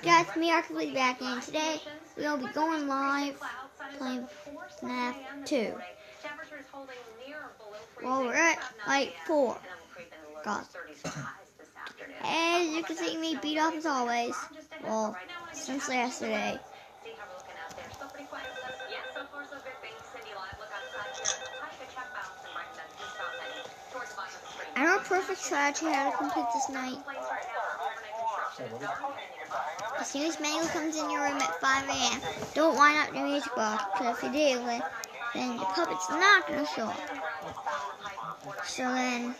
Guys, me are completely back, and today we'll be going live playing fnaf 2. Well, we're at like 4. God. As you can see, me beat up as always. Well, since yesterday. I know a perfect strategy how to complete this night. As soon as Mango comes in your room at 5 a.m., don't wind up the music box, because if you do, then your puppet's not going to show up. So then,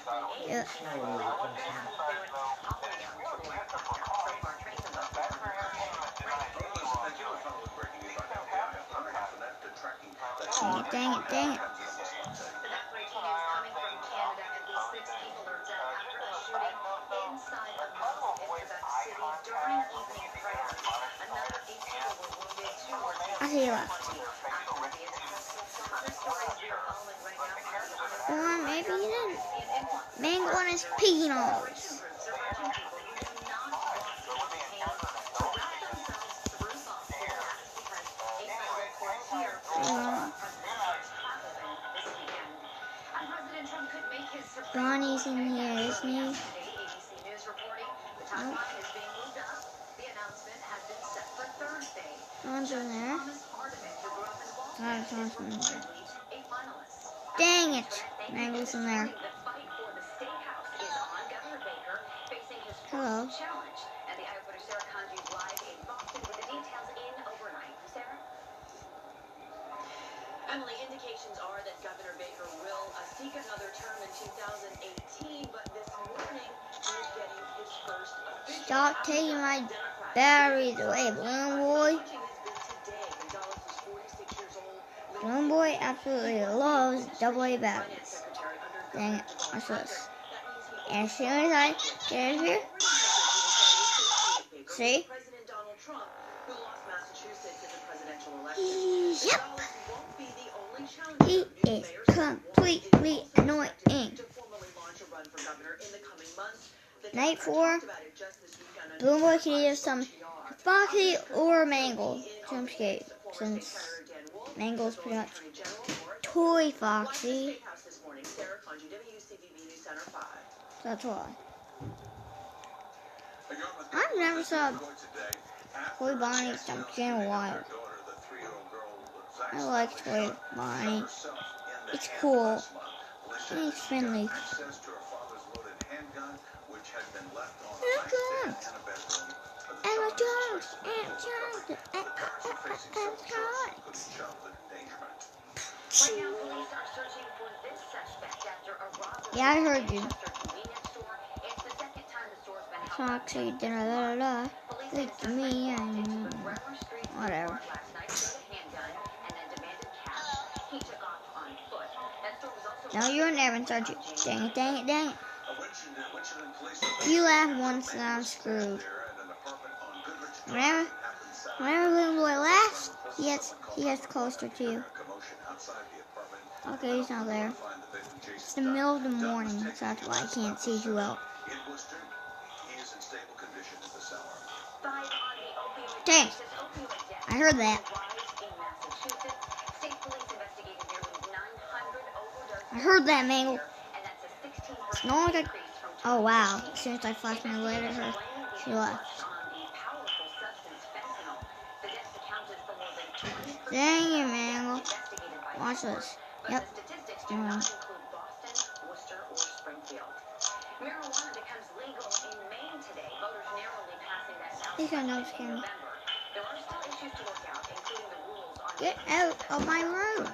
dang it. I see you left. Or maybe you didn't. Mango and his piggy nose. Ronnie's in here, isn't he? Oh. Someone's in there. Someone's in there. Dang it! Mango's in there. Hello. Emily, indications are that Governor Baker will seek another term in 2018, but this morning he is getting his first official. Stop taking my batteries away, Balloon Boy. Balloon Boy absolutely loves AA batteries. Dang it, watch this. And as soon as I get in here, see? Yep. He is completely annoying. Night 4, Balloon Boy can either some Foxy or Mangle to escape, since Mangle's pretty much toy Foxy. That's why. I've never saw Toy Bonnie jump in a while. I like Toy Bonnie. It's cool. And it's friendly. Yeah, I heard you. Foxy, da-da-da-da-da. Look at me, and whatever. Now you're in there, aren't you? Dang it. You laugh once and I'm screwed. Whenever Balloon Boy laughs, he gets closer to you. Okay, he's not there. It's the middle of the morning, so that's why I can't see you out. Dang! I heard that. I heard that, Mangle. It's no longer. Oh wow! As soon as I flashed my light at her, she left. Dang it, Mangle. Watch this. Yep. He's gonna know scary. Get out of my room.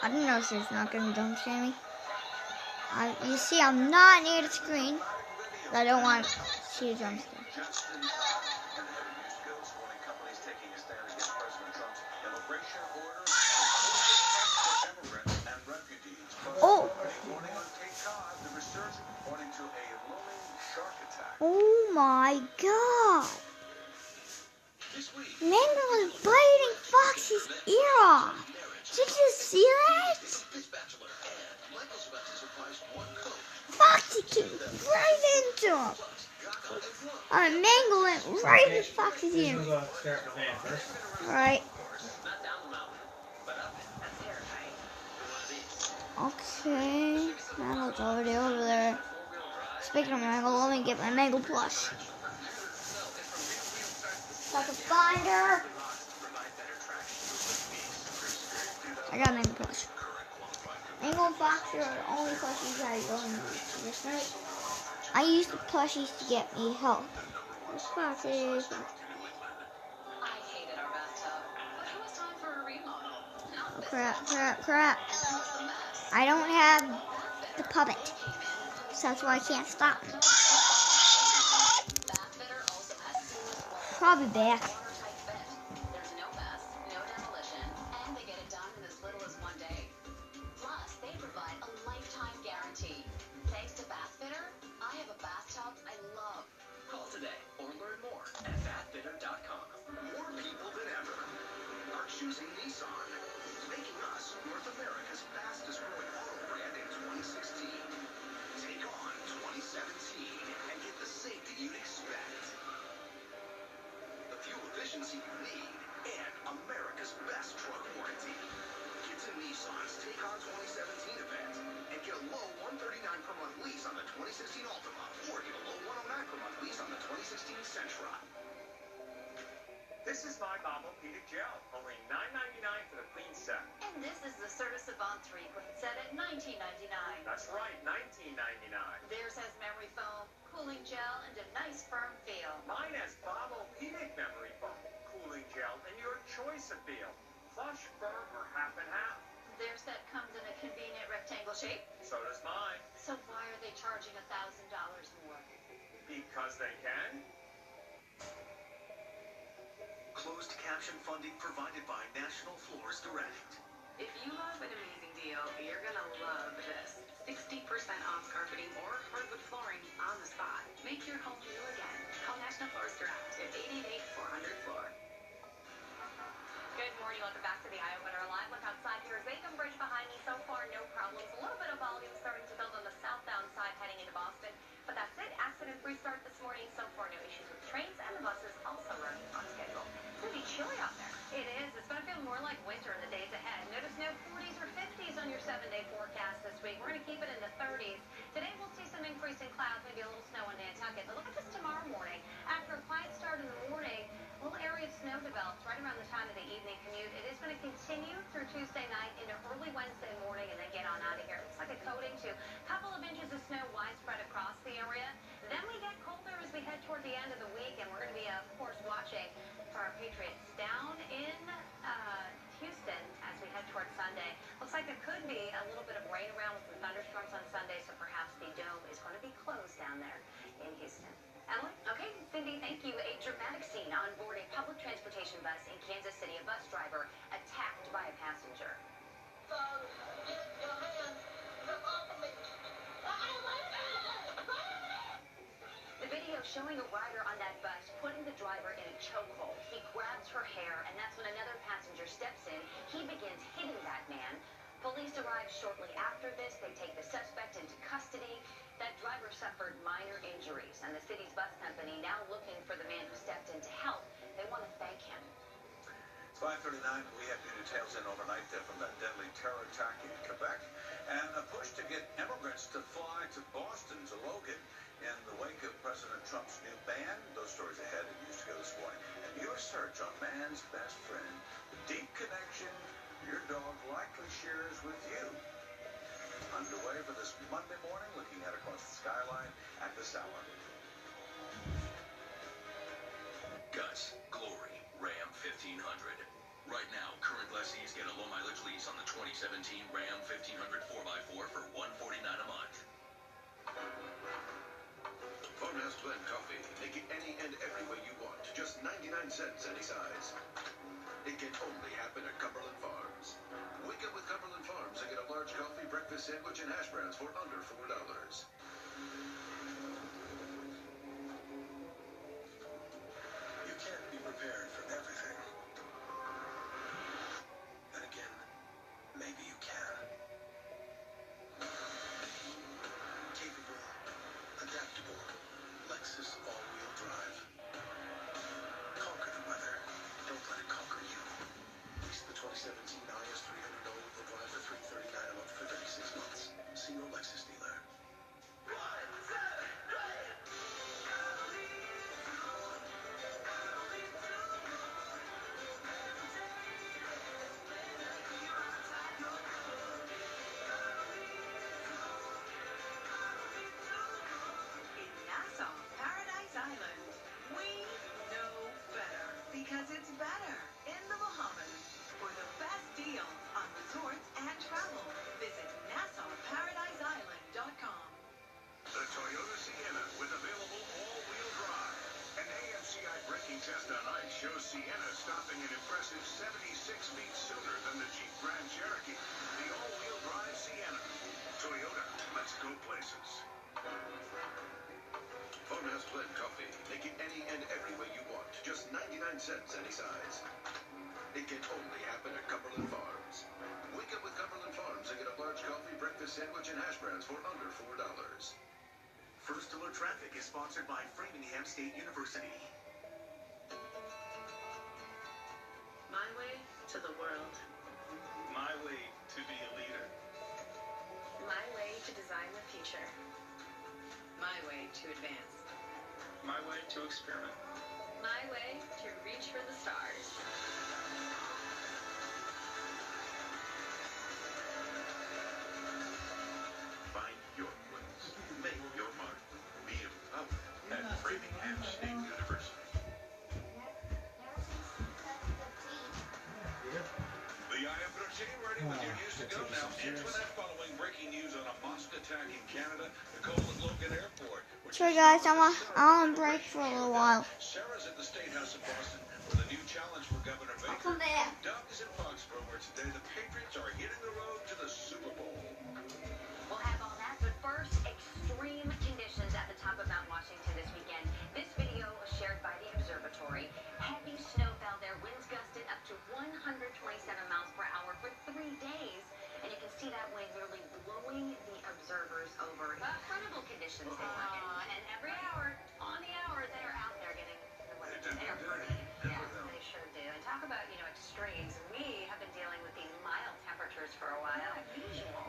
I didn't know she was not gonna jump scare me. You see, I'm not near the screen. I don't want to see a jump scare. Oh! Oh my God! Mango was biting Foxy's ear off. Did you see that? Mango went right in Foxy's ear. Alright. Okay. Mango's already over there. Speaking of Mango, let me get my Mango plush. Like a spider. I got Mango plush. Mango and Foxy are the only plushies I don't use. I use the plushies to get me health. Foxy. Oh, crap. I don't have the puppet, so that's why I can't stop him. Probably back. Choosing Nissan, making us North America's fastest growing auto brand in 2016. Take on 2017 and get the safety you'd expect, the fuel efficiency you need, and America's best truck warranty. Get to Nissan's Take On 2017 event and get a low $139 per month lease on the 2016 Altima, or get a low $109 per month lease on the 2016 Sentra. This is my Orthopedic Gel, only $9.99 for the clean set. And this is the Certa Savant 3 clean set at $19.99. That's right, $19.99. Theirs has memory foam, cooling gel, and a nice firm feel. Mine has Orthopedic memory foam, cooling gel, and your choice of feel. Plush, firm, or half and half. Their set comes in a convenient rectangle shape. So does mine. So why are they charging $1,000 more? Because they can. Closed caption funding provided by National Floors Direct. If you love an amazing deal, you're gonna love this. 60% off carpeting or hardwood flooring on the spot. Make your home new again. Call National Floors Direct at 888-400-FLOOR. Good morning, welcome back to the Eye Opener Live. Look outside here, Bacon Bridge behind me. So far, no problems. A little bit of volume starting to build on the southbound side heading into Boston. But that's it. Accident-free start this morning. So far, no issues with trains and the buses also running on schedule. It's going to be chilly out there. It is. It's going to feel more like winter in the days ahead. Notice no 40s or 50s on your 7-day forecast this week. We're going to keep it in the 30s. Today, we'll see some increasing clouds, maybe a little snow in Nantucket. But look at this tomorrow morning. After a quiet start in the morning, a little area of snow develops right around the time of the evening commute. It is going to continue through Tuesday night into early Wednesday morning and then get on out of here. It looks like a coating too. A couple of inches of snow widespread across the area. Then we get colder as we head toward the end of the week, and we're going to be, of course, watching for our Patriots down in Houston as we head toward Sunday. Looks like there could be a little bit of rain around with some thunderstorms on Sunday, so perhaps the dome is going to be closed down there in Houston. Emily? Okay, Cindy, thank you. A dramatic scene on board a public transportation bus in Kansas City. A bus driver attacked by a passenger. Get your hands off of me. The video showing a rider on that bus putting the driver in a chokehold. He grabs her hair, and that's when another passenger steps in. He begins hitting that man. Police arrive shortly after this. They take the suspect into custody. That driver suffered minor injuries, and the city's bus company now looking for the man who stepped in to help. They want to thank him. It's 5:39. We have new details in overnight from that deadly terror attack in Quebec, and a push to get immigrants to fly to Boston, to Logan, in the wake of President Trump's new ban. Those stories ahead at News to Go this morning. And your search on man's best friend, the deep connection your dog likely shares with you. Underway for this Monday morning, looking out across the skyline at this hour. Guts, Glory, Ram 1500. Right now, current lessees get a low mileage lease on the 2017 Ram 1500 4x4 for $149 a month. Farmhouse Blend Coffee. Make it any and every way you want. Just 99 cents any size. It can only happen at Cumberland Farms. Wake up with Cumberland Farms and get a large coffee, breakfast sandwich, and hash browns for under $4. You can't be prepared for everything. Then again, maybe you can. Capable, adaptable, Lexus all-wheel drive. cents any size. It can only happen at Cumberland Farms. Wake up with Cumberland Farms and get a large coffee, breakfast sandwich, and hash browns for under $4. First Alert Traffic is sponsored by Framingham State University. My way to the world. My way to be a leader. My way to design the future. My way to advance. My way to experiment. My way to reach for the stars. Find your place. Make your mark. Be empowered at Framingham State University. The IFRC ready with your news to go now. Antoinette following breaking news on a mosque attack in Canada. Nicole at Logan Airport. Sorry guys, I'm on break for a little while. Sarah's at the State House in Boston with a new challenge for Governor Baker. Come back. Doug is in Foxborough where today the Patriots are hitting the road to the Super Bowl. We'll have all that, but first, extreme conditions at the top of Mount Washington this weekend. This video was shared by the observatory. Heavy snow fell there, winds gusted up to 127 miles per hour for 3 days. And you can see that wind nearly blowing the observers over. Incredible conditions they were in. And every hour, on the hour, they're out there getting the weather. They're pretty. Yes, they sure do. And talk about, extremes. We have been dealing with these mild temperatures for a while.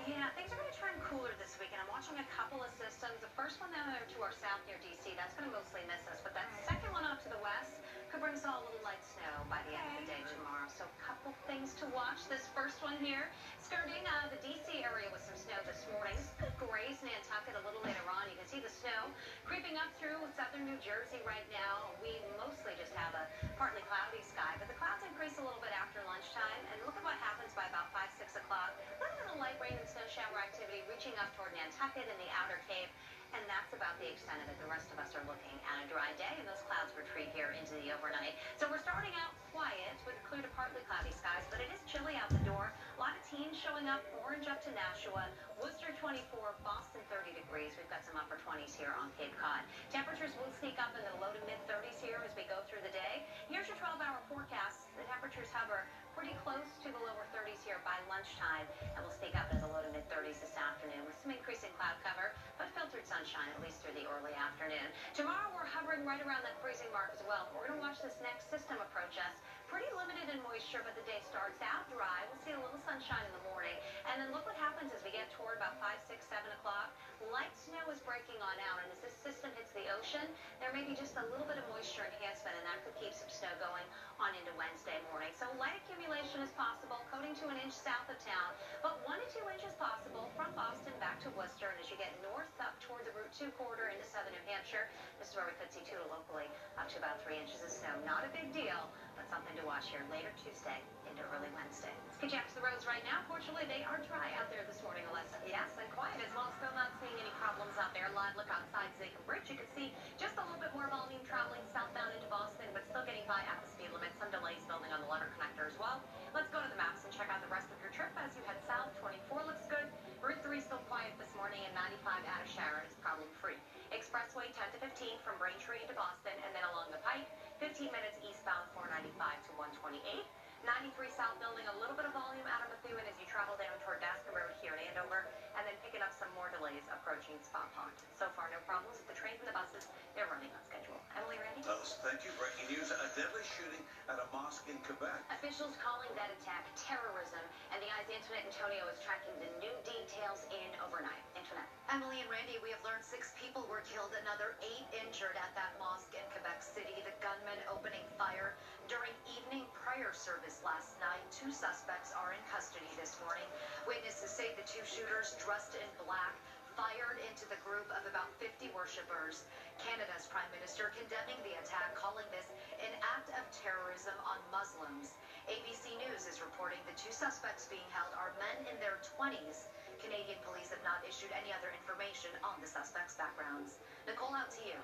Yeah, things are going to turn cooler this week, and I'm watching a couple of systems. The first one down there to our south near D.C., that's going to mostly miss us, but that second one off to the west could bring us all a little light snow by the end of the day tomorrow. So a couple things to watch. This first one here, skirting the D.C. area with some snow this morning. This is good grace Nantucket a little later on. You can see the snow creeping up through southern New Jersey right now. We mostly just have a partly cloudy sky, but the clouds increase a little bit after lunchtime. And look at what happens by about 5, 6 o'clock. A little bit of light rain and snow shower activity reaching up toward Nantucket and the outer Cape. And that's about the extent of it. The rest of us are looking at a dry day, and those clouds retreat here into the overnight. So we're starting out quiet with clear to partly cloudy skies, but it is chilly out the door. A lot of teens showing up, orange up to Nashua, Worcester 24, Boston 30 degrees. We've got some upper 20s here on Cape Cod. Temperatures will sneak up in the low to mid 30s here as we go through the day. Here's your 12-hour forecast. The temperatures hover pretty close to the lower 30s here by lunchtime, and we'll sneak up into the low to mid 30s this afternoon with some increasing cloud cover, but filtered sunshine at least through the early afternoon. Tomorrow we're hovering right around that freezing mark as well. We're going to watch this next system approach us. Pretty limited in moisture, but the day starts out dry. We'll see a little sunshine in the morning, and then look what happens as we get toward about 5, 6, 7 o'clock. Light snow is breaking on out, and as this system hits the ocean, there may be just a little bit of moisture enhancement, and that could keep some snow going on into Wednesday morning. So light accumulation is possible, coating to an inch south of town, but 1 to 2 inches possible from Boston back to Worcester, and as you get north up toward the Route 2 corridor into southern New Hampshire, this is where we could see 2 to locally up to about 3 inches of snow. Not a big deal, but something to watch here later Tuesday into early Wednesday. Let's get you up to the roads right now. Fortunately, they are dry out there this morning, Alyssa. Yes, and quiet as well. Still not seeing any problems out there. Live look outside Zachem Bridge. You can see just a little bit more volume traveling southbound into Boston, but still getting by at the speed limit. Some delays building on the Lever Connector as well. Let's go to the maps and check out the rest of your trip as you head south. 24 looks good. Route 3 still quiet this morning, and 95 out of Sharon is problem-free. Expressway 10 to 15 from Braintree to Boston, and then along the Pike, 15 minutes eastbound 495 to 128. 93 south building a little bit of volume out of Methuen as you travel down toward Baskin Road here in Andover, and then picking up some more delays approaching Spa Pond. So far, no problems with the trains and the buses. They're running on schedule. Emily, Randy? Thank you. Breaking news. A deadly shooting at a mosque in Quebec. Officials calling that attack terrorism, and the EYE's Antoinette Antonio is tracking the new details in overnight. Antoinette. Emily and Randy, we have learned 6 people were killed, another 8 injured at that mosque in Quebec City. The gunman opening fire during evening prayer service last night. 2 suspects are in custody this morning. Witnesses say the 2 shooters, dressed in black, fired into the group of about 50 worshippers. Canada's Prime Minister condemning the attack, calling this an act of terrorism on Muslims. ABC News is reporting the 2 suspects being held are men in their 20s. Canadian police have not issued any other information on the suspects' backgrounds. Nicole, out to you.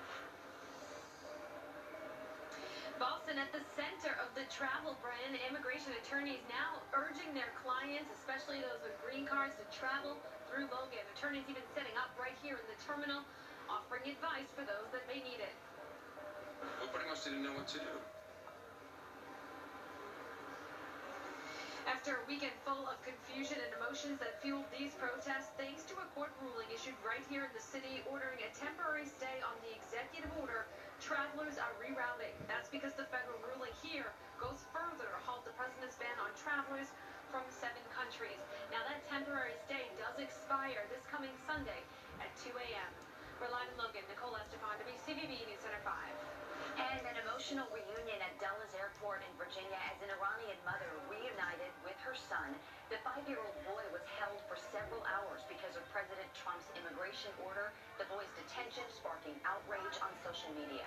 Boston at the center of the travel brand. Immigration attorneys now urging their clients, especially those with green cards, to travel through Logan. Attorneys even setting up right here in the terminal, offering advice for those that may need it. We pretty much didn't know what to do. After a weekend full of confusion and emotions that fueled these protests, thanks to a court ruling issued right here in the city ordering a temporary stay on the executive order, travelers are rerouting. That's because the federal ruling here goes further to halt the president's ban on travelers from 7 countries. Now, that temporary stay does expire this coming Sunday at 2 a.m. We're live in Logan. Nicole Estefan, WCVB News Center 5. And an emotional reunion at Dulles Airport in Virginia as an Iranian mother reunited with her son. The 5-year-old boy was held for several hours because of President Trump's immigration order. The boy's detention sparking outrage on social media.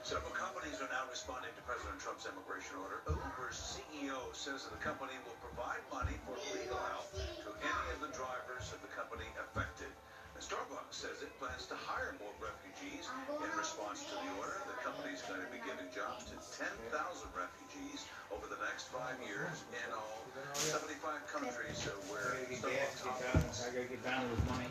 Several companies are now responding to President Trump's immigration order. Uber's CEO says that the company will provide money for legal help to any of the drivers of the company affected. Starbucks says it plans to hire more refugees in response to the order. The company is going to be giving jobs to 10,000 refugees over the next 5 years in all 75 countries where Starbucks operates. I gotta get down with money.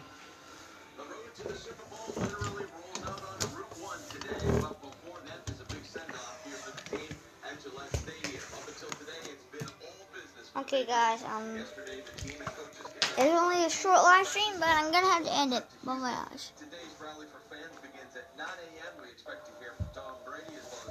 The road to the Super Bowl literally rolls out on Route 1 today. But before that, there's a big send-off here for the team at Gillette Stadium. Up until today, it's been all business. Okay, guys. Yesterday, the team and coaches It's only a short live stream, but I'm gonna have to end it. Oh my gosh. Today's rally for fans begins at 9 a.m. We expect to hear from Tom Brady as well